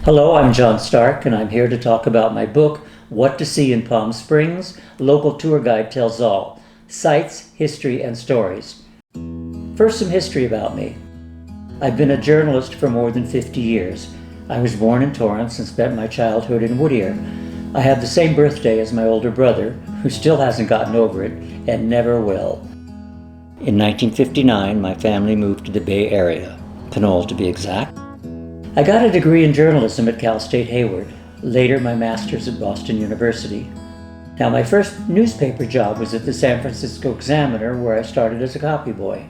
Hello, I'm John Stark, and I'm here to talk about my book, What to See in Palm Springs. Local tour guide tells all. Sights, history, and stories. First, some history about me. I've been a journalist for more than 50 years. I was born in Torrance and spent my childhood in Whittier. I had the same birthday as my older brother, who still hasn't gotten over it and never will. In 1959, my family moved to the Bay Area, Pinole to be exact. I got a degree in journalism at Cal State Hayward, later my master's at Boston University. Now, my first newspaper job was at the San Francisco Examiner, where I started as a copy boy.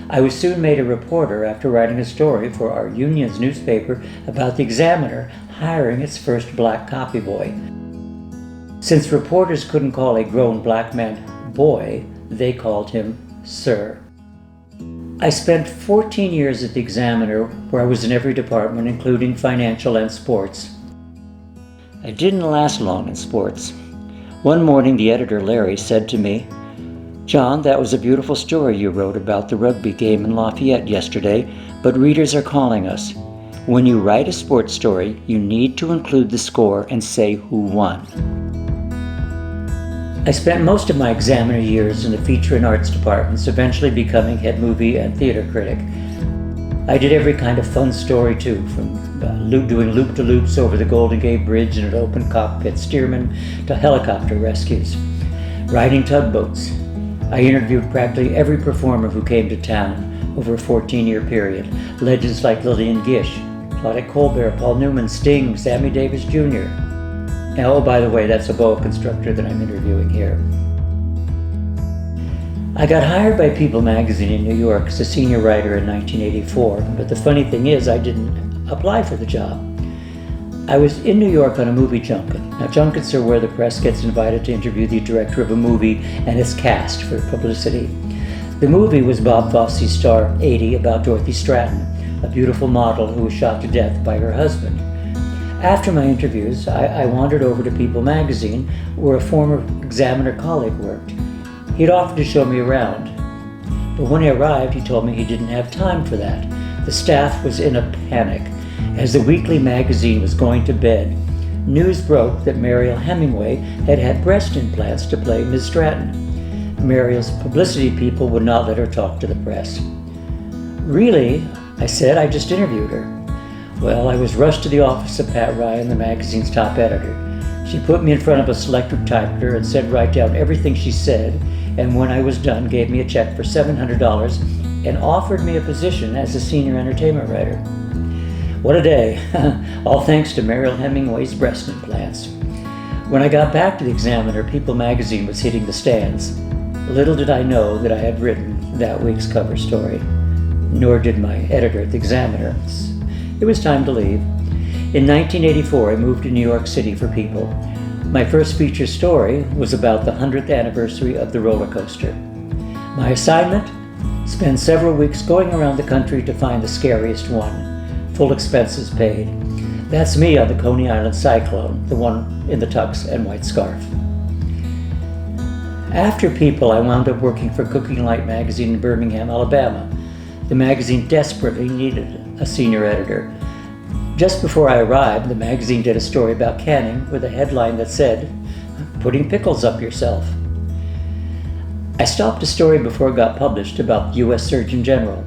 I was soon made a reporter after writing a story for our union's newspaper about the Examiner hiring its first black copy boy. Since reporters couldn't call a grown black man boy, they called him Sir. I spent 14 years at the Examiner, where I was in every department, including financial and sports. I didn't last long in sports. One morning, the editor, Larry, said to me, "John, that was a beautiful story you wrote about the rugby game in Lafayette yesterday, but readers are calling us. When you write a sports story, you need to include the score and say who won." I spent most of my Examiner years in the feature and arts departments, eventually becoming head movie and theater critic. I did every kind of fun story too, from doing loop-de-loops over the Golden Gate Bridge in an open cockpit steerman to helicopter rescues, riding tugboats. I interviewed practically every performer who came to town over a 14-year period. Legends like Lillian Gish, Claudette Colbert, Paul Newman, Sting, Sammy Davis Jr. Oh, by the way, that's a boa constrictor that I'm interviewing here. I got hired by People magazine in New York as a senior writer in 1984, but the funny thing is I didn't apply for the job. I was in New York on a movie junket. Now, junkets are where the press gets invited to interview the director of a movie and its cast for publicity. The movie was Bob Fosse's star 80 about Dorothy Stratton, a beautiful model who was shot to death by her husband. After my interviews, I wandered over to People magazine, where a former Examiner colleague worked. He'd offered to show me around, but when he arrived, he told me he didn't have time for that. The staff was in a panic. As the weekly magazine was going to bed, news broke that Mariel Hemingway had had breast implants to play Ms. Stratton. Mariel's publicity people would not let her talk to the press. "Really?" I said. "I just interviewed her." Well, I was rushed to the office of Pat Ryan, the magazine's top editor. She put me in front of a selectric typewriter and said write down everything she said, and when I was done, gave me a check for $700 and offered me a position as a senior entertainment writer. What a day, all thanks to Mariel Hemingway's breast implants. When I got back to the Examiner, People magazine was hitting the stands. Little did I know that I had written that week's cover story, nor did my editor at the Examiner. It was time to leave. In 1984, I moved to New York City for People. My first feature story was about the 100th anniversary of the roller coaster. My assignment? Spend several weeks going around the country to find the scariest one. Full expenses paid. That's me on the Coney Island Cyclone, the one in the tux and white scarf. After People, I wound up working for Cooking Light magazine in Birmingham, Alabama. The magazine desperately needed a senior editor. Just before I arrived, the magazine did a story about canning with a headline that said, "Putting pickles up yourself." I stopped a story before it got published about the U.S. Surgeon General.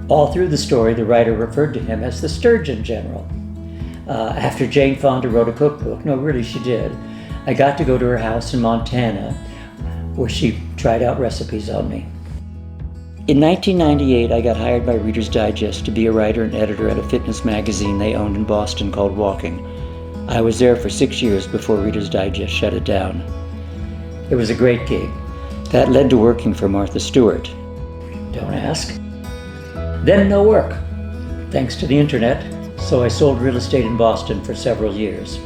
All through the story, the writer referred to him as the Sturgeon General. After Jane Fonda wrote a cookbook, no, really she did, I got to go to her house in Montana, where she tried out recipes on me. In 1998, I got hired by Reader's Digest to be a writer and editor at a fitness magazine they owned in Boston called Walking. I was there for 6 years before Reader's Digest shut it down. It was a great gig. That led to working for Martha Stewart. Don't ask. Then no work, thanks to the internet, so I sold real estate in Boston for several years.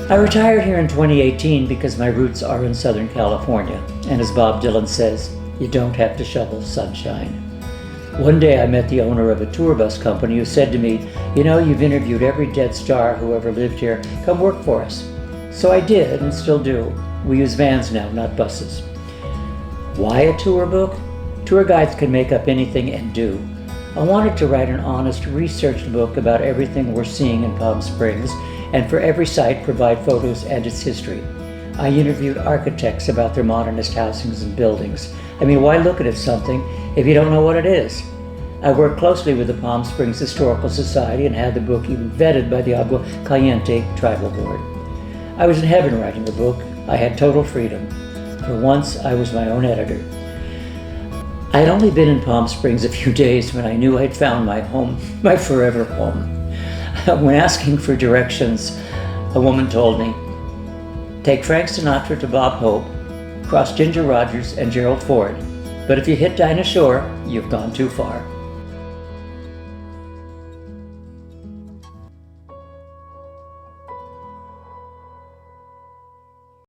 I retired here in 2018 because my roots are in Southern California, and as Bob Dylan says, you don't have to shovel sunshine. One day I met the owner of a tour bus company who said to me, "You know, you've interviewed every dead star who ever lived here. Come work for us." So I did, and still do. We use vans now, not buses. Why a tour book? Tour guides can make up anything and do. I wanted to write an honest, researched book about everything we're seeing in Palm Springs, and for every site provide photos and its history. I interviewed architects about their modernist housings and buildings. I mean, why look at something if you don't know what it is? I worked closely with the Palm Springs Historical Society and had the book even vetted by the Agua Caliente Tribal Board. I was in heaven writing the book. I had total freedom. For once, I was my own editor. I had only been in Palm Springs a few days when I knew I'd found my home, my forever home. When asking for directions, a woman told me, "Take Frank Sinatra to Bob Hope, cross Ginger Rogers and Gerald Ford, but if you hit Dinah Shore, you've gone too far."